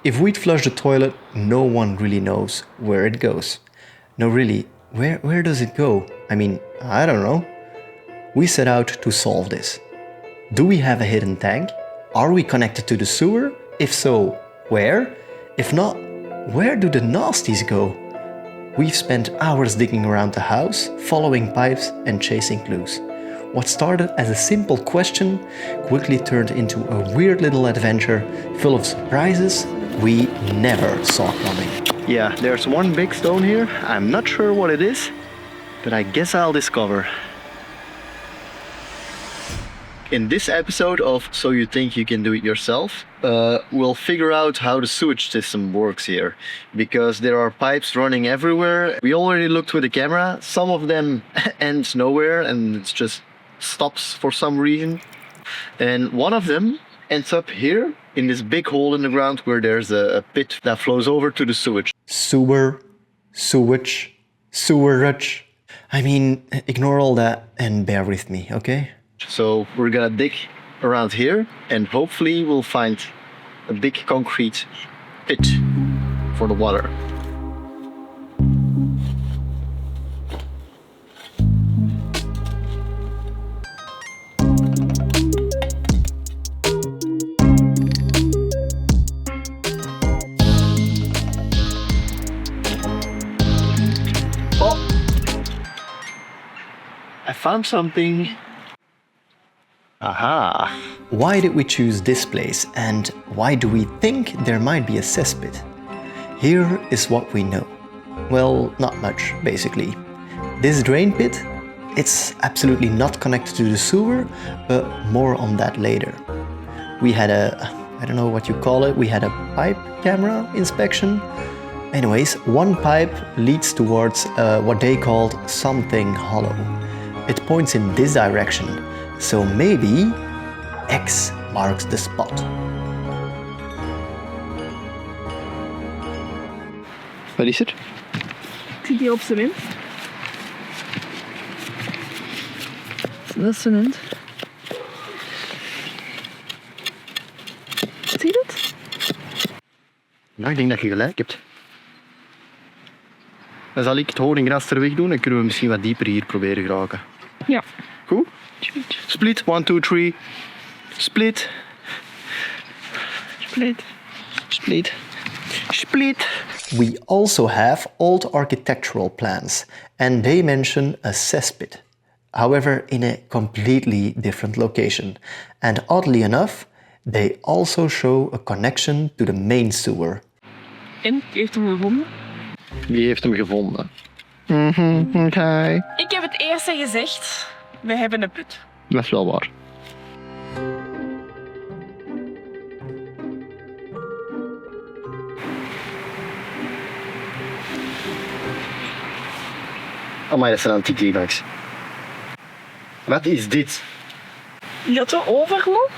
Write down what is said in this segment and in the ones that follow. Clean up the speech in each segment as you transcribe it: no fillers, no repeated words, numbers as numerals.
If we'd flush the toilet, no one really knows where it goes. No, really, where does it go? I mean, I don't know. We set out to solve this. Do we have a hidden tank? Are we connected to the sewer? If so, where? If not, where do the nasties go? We've spent hours digging around the house, following pipes and chasing clues. What started as a simple question quickly turned into a weird little adventure full of surprises we never saw coming. Yeah, there's one big stone here. I'm not sure what it is, but I guess I'll discover. In this episode of So You Think You Can Do It Yourself, we'll figure out how the sewage system works here, because there are pipes running everywhere. We already looked with the camera. Some of them ends nowhere and it just stops for some reason. And one of them ends up here in this big hole in the ground where there's a pit that flows over to the sewage. Sewer, sewage, sewerage. I mean, ignore all that and bear with me, okay? So we're gonna dig around here and hopefully we'll find a big concrete pit for the water. Oh! I found something. Aha! Why did we choose this place and why do we think there might be a cesspit? Here is what we know. Well, not much, basically. This drain pit, it's absolutely not connected to the sewer, but more on that later. We had I don't know what you call it, we had a pipe camera inspection. Anyways, one pipe leads towards what they called something hollow. It points in this direction. So maybe X marks the spot. Wat is er? Ik zie die op cement. Dat is cement. Zie je dat? Nou, ik denk dat je gelijk hebt. Dan zal ik het honinggras er weg doen en kunnen we misschien wat dieper hier proberen geraken. Ja. Goed? Split, 1, 2, 3. Split. Split. Split. Split. We also have old architectural plans, and they mention a cesspit. However, in a completely different location. And oddly enough, they also show a connection to the main sewer. En, wie heeft hem gevonden? Wie heeft hem gevonden? Okay. Ik heb het eerste gezegd. We hebben een put. Dat is wel waar. Amai, dat zijn antieke T-Max. Wat is dit? Je had zo overloop?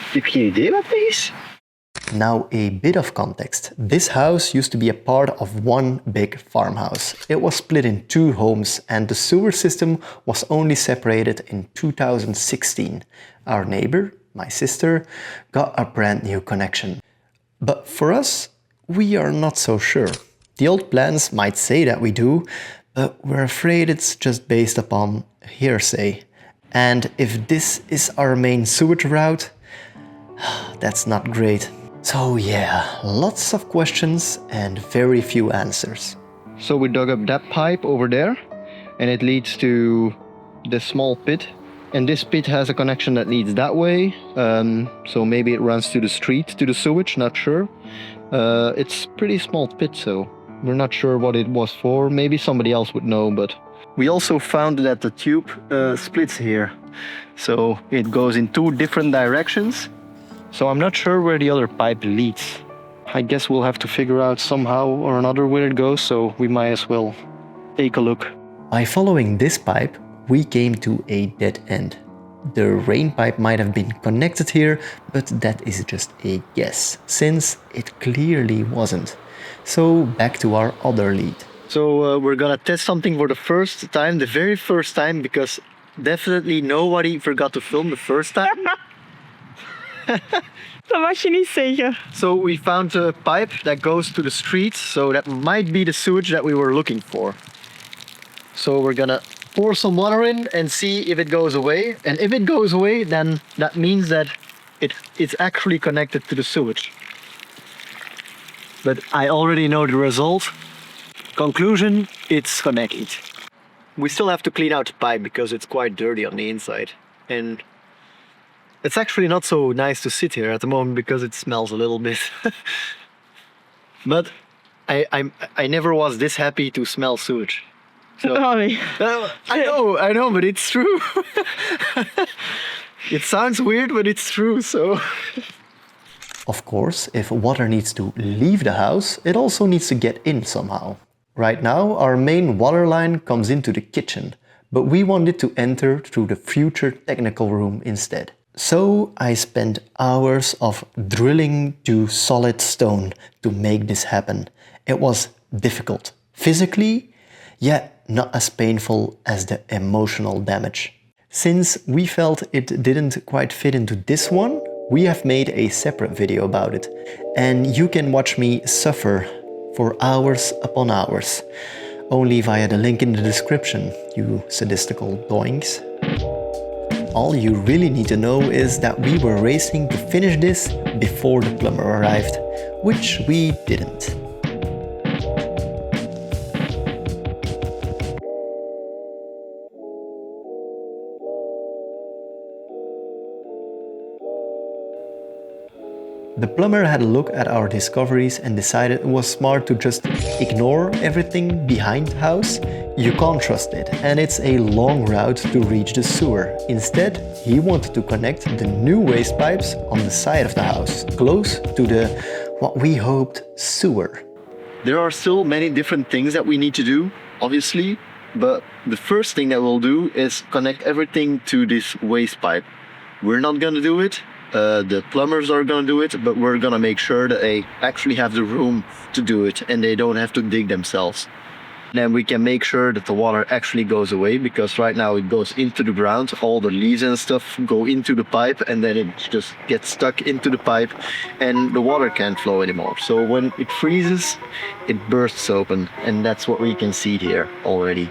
Ik heb geen idee wat dit is. Now, a bit of context. This house used to be a part of one big farmhouse. It was split in 2 homes and the sewer system was only separated in 2016. Our neighbor, my sister, got a brand new connection. But for us, we are not so sure. The old plans might say that we do, but we're afraid it's just based upon hearsay. And if this is our main sewage route, that's not great. So yeah, lots of questions and very few answers. So we dug up that pipe over there and it leads to the small pit. And this pit has a connection that leads that way. So maybe it runs to the street, to the sewage, not sure. It's pretty small pit, so we're not sure what it was for. Maybe somebody else would know, but... We also found that the tube splits here. So it goes in 2 different directions. So I'm not sure where the other pipe leads. I guess we'll have to figure out somehow or another where it goes, so we might as well take a look. By following this pipe, we came to a dead end. The rain pipe might have been connected here, but that is just a guess, since it clearly wasn't. So back to our other lead. So we're gonna test something for the first time, the very first time, because definitely nobody forgot to film the first time. Dat mag je niet zeggen. So we found a pipe that goes to the street, so that might be the sewage that we were looking for. So we're gonna pour some water in and see if it goes away. And if it goes away, then that means that it's actually connected to the sewage. But I already know the result. Conclusion, it's connected. We still have to clean out the pipe because it's quite dirty on the inside. And it's actually not so nice to sit here at the moment because it smells a little bit. But I never was this happy to smell sewage. So, Allee. I know, but it's true. It sounds weird, but it's true, so. Of course, if water needs to leave the house, it also needs to get in somehow. Right now, our main water line comes into the kitchen, but we want it to enter through the future technical room instead. So I spent hours of drilling to solid stone to make this happen. It was difficult. Physically, yet not as painful as the emotional damage. Since we felt it didn't quite fit into this one, we have made a separate video about it. And you can watch me suffer for hours upon hours. Only via the link in the description, you sadistical doinks. All you really need to know is that we were racing to finish this before the plumber arrived, which we didn't. The plumber had a look at our discoveries and decided it was smart to just ignore everything behind the house. You can't trust it, and it's a long route to reach the sewer. Instead, he wanted to connect the new waste pipes on the side of the house, close to the, what we hoped, sewer. There are still many different things that we need to do, obviously, but the first thing that we'll do is connect everything to this waste pipe. We're not gonna do it. The plumbers are gonna do it, but we're gonna make sure that they actually have the room to do it and they don't have to dig themselves. Then we can make sure that the water actually goes away, because right now it goes into the ground, all the leaves and stuff go into the pipe, and then it just gets stuck into the pipe and the water can't flow anymore. So when it freezes, it bursts open, and that's what we can see here already.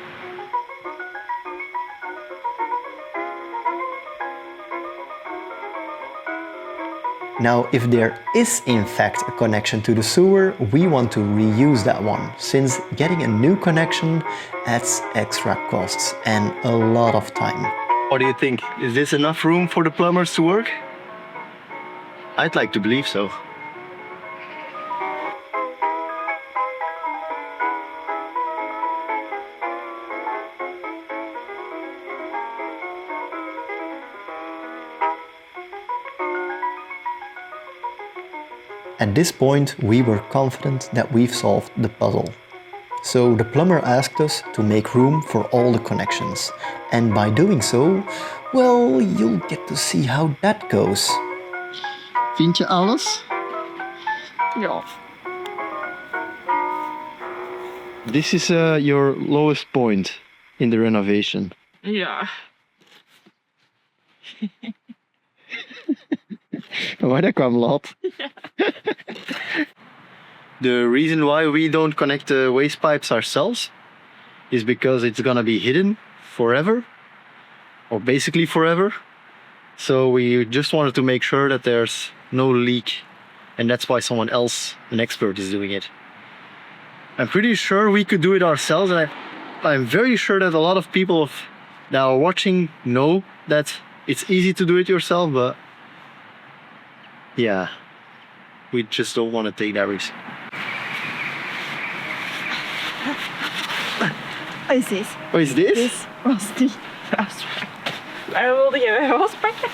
Now, if there is in fact a connection to the sewer, we want to reuse that one, since getting a new connection adds extra costs and a lot of time. What do you think? Is this enough room for the plumbers to work? I'd like to believe so. At this point, we were confident that we've solved the puzzle. So the plumber asked us to make room for all the connections. And by doing so, well, you'll get to see how that goes. Vind je alles? Ja. This is your lowest point in the renovation. Ja. Maar dat kwam laat. The reason why we don't connect the waste pipes ourselves is because it's gonna be hidden forever, or basically forever. So we just wanted to make sure that there's no leak, and that's why someone else, an expert, is doing it. I'm pretty sure we could do it ourselves, and I'm very sure that a lot of people that are watching know that it's easy to do it yourself, but yeah, we just don't want to take that risk. Wat is dit? What is this? Dit was die afspraak. Waar wilde je weer afspraken?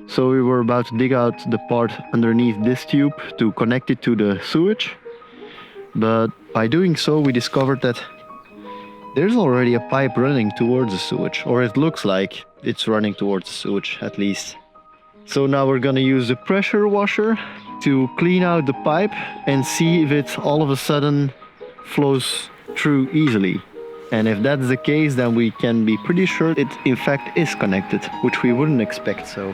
So we were about to dig out the part underneath this tube to connect it to the sewage. But by doing so, we discovered that there's already a pipe running towards the sewage, or it looks like it's running towards the sewage at least. So now we're gonna use the pressure washer to clean out the pipe and see if it all of a sudden flows through easily. And if that's the case, then we can be pretty sure it in fact is connected, which we wouldn't expect so.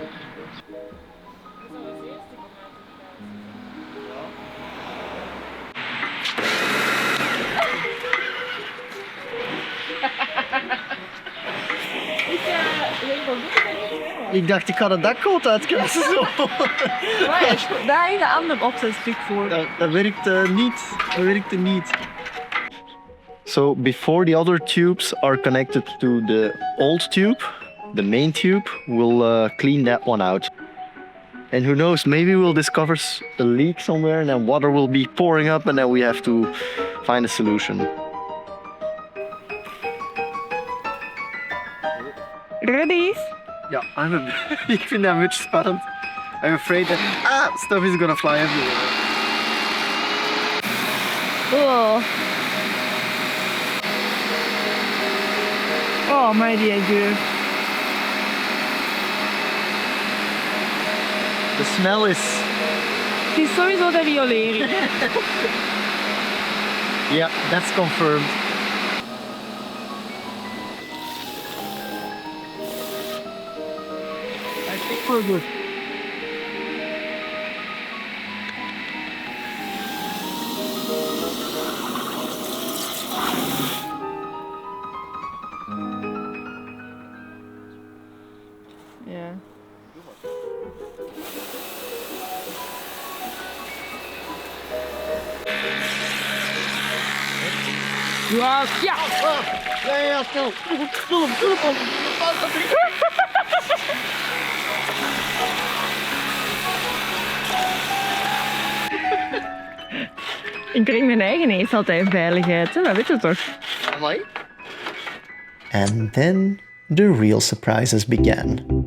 Ik dacht, ik ga de dakgoot uitkrassen zo. Daar is een ander opzetstuk voor. Dat werkte niet. Dat werkte niet. So before the other tubes are connected to the old tube, the main tube, we'll clean that one out. And who knows, maybe we'll discover a leak somewhere and then water will be pouring up and then we have to find a solution. Ready? Yeah, ik vind dat een beetje spannend. I'm afraid that stuff is gonna fly everywhere. Oh. Oh, my dear girl. The smell is... Het is sowieso de riolering. Yeah, that's confirmed. I think we're good. Ja. Ja, ja. Ja, snel. Ik breng mijn eigen eens altijd in veiligheid, hè? Dat weet je toch? Amai. And then the real surprises began.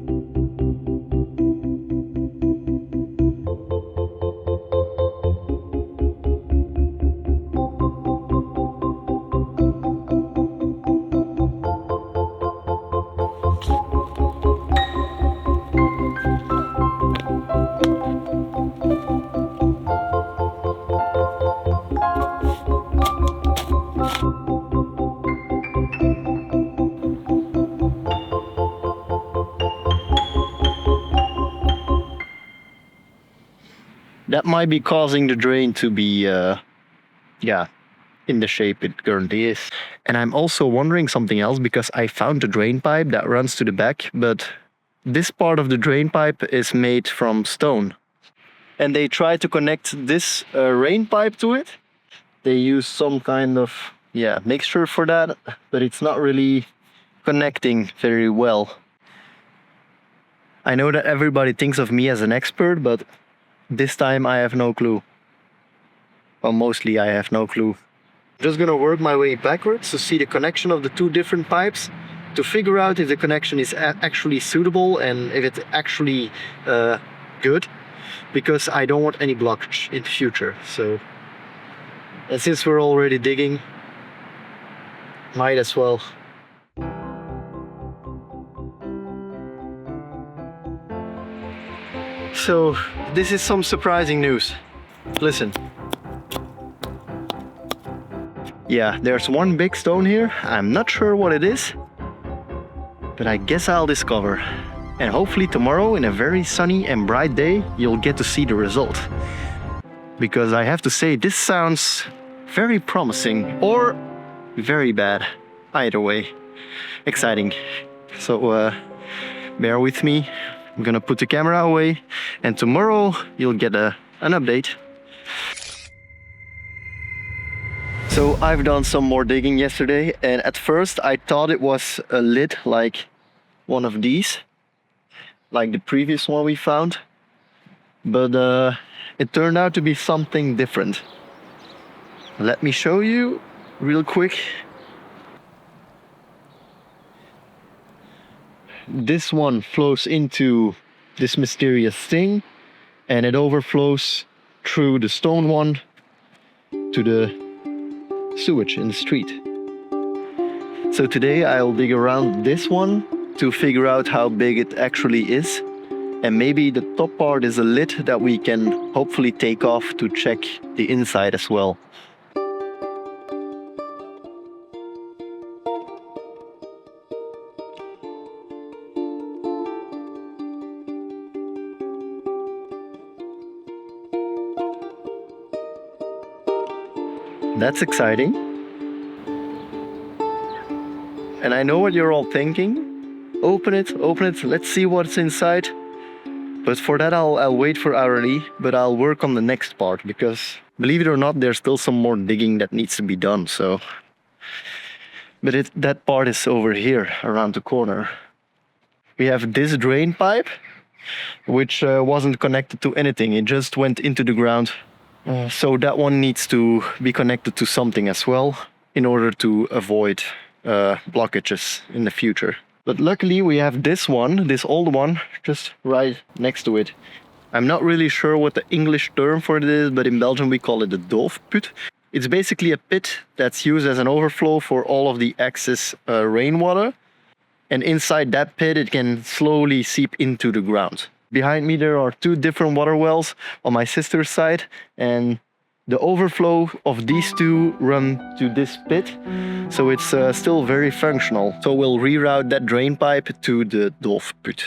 That might be causing the drain to be, in the shape it currently is. And I'm also wondering something else because I found the drain pipe that runs to the back, but this part of the drain pipe is made from stone. And they try to connect this rain pipe to it. They use some kind of, mixture for that, but it's not really connecting very well. I know that everybody thinks of me as an expert, but this time I have no clue. Well, mostly I have no clue. I'm just gonna work my way backwards to see the connection of the two different pipes to figure out if the connection is actually suitable and if it's actually good, because I don't want any blockage in the future. So, and since we're already digging, might as well. So, this is some surprising news. Listen. Yeah, there's one big stone here. I'm not sure what it is, but I guess I'll discover. And hopefully tomorrow, in a very sunny and bright day, you'll get to see the result. Because I have to say, this sounds very promising or very bad. Either way, exciting. So bear with me. I'm gonna put the camera away, and tomorrow you'll get an update. So I've done some more digging yesterday, and at first I thought it was a lid like one of these, like the previous one we found, but it turned out to be something different. Let me show you real quick. This one flows into this mysterious thing, and it overflows through the stone one to the sewage in the street. So today I'll dig around this one to figure out how big it actually is, and maybe the top part is a lid that we can hopefully take off to check the inside as well. That's exciting. And I know what you're all thinking. open it. Let's see what's inside. But for that, I'll wait for Aurélie, but I'll work on the next part because, believe it or not, there's still some more digging that needs to be done. So, but that part is over here, around the corner. We have this drain pipe, which wasn't connected to anything. It just went into the ground. So that one needs to be connected to something as well in order to avoid blockages in the future. But luckily we have this one, this old one, just right next to it. I'm not really sure what the English term for it is, but in Belgium we call it a doofput. It's basically a pit that's used as an overflow for all of the excess rainwater. And inside that pit it can slowly seep into the ground. Behind me there are 2 different water wells on my sister's side, and the overflow of these 2 run to this pit, so it's still very functional. So we'll reroute that drain pipe to the doofput.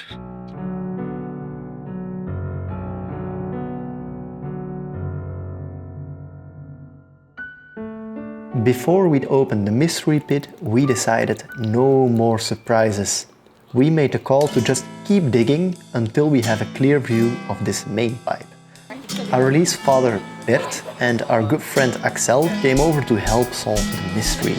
Before we'd open the mystery pit, we decided no more surprises. We made a call to just keep digging until we have a clear view of this main pipe. Aurélie's father Bert and our good friend Axel came over to help solve the mystery.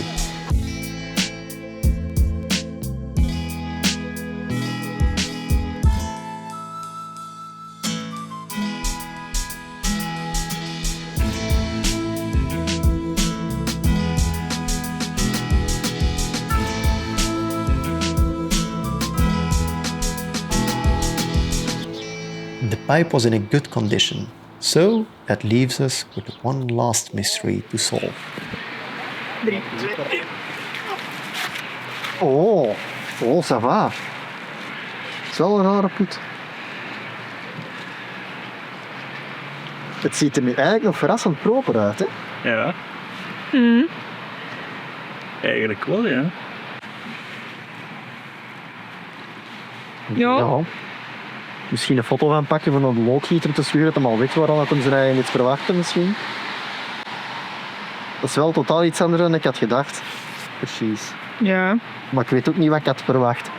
The pipe was in a good condition, so that leaves us with one last mystery to solve. 3, 2, 1. Oh, ça va. Het is wel een rare put. Het ziet er nu eigenlijk nog verrassend proper uit, hè? Ja. Eigenlijk wel, ja. Ja. Misschien een foto van pakken van een loodgieter te sturen, dat hem al weet waar dat hem zijn eigen iets verwachten misschien. Dat is wel totaal iets anders dan ik had gedacht. Precies. Ja. Maar ik weet ook niet wat ik had verwacht.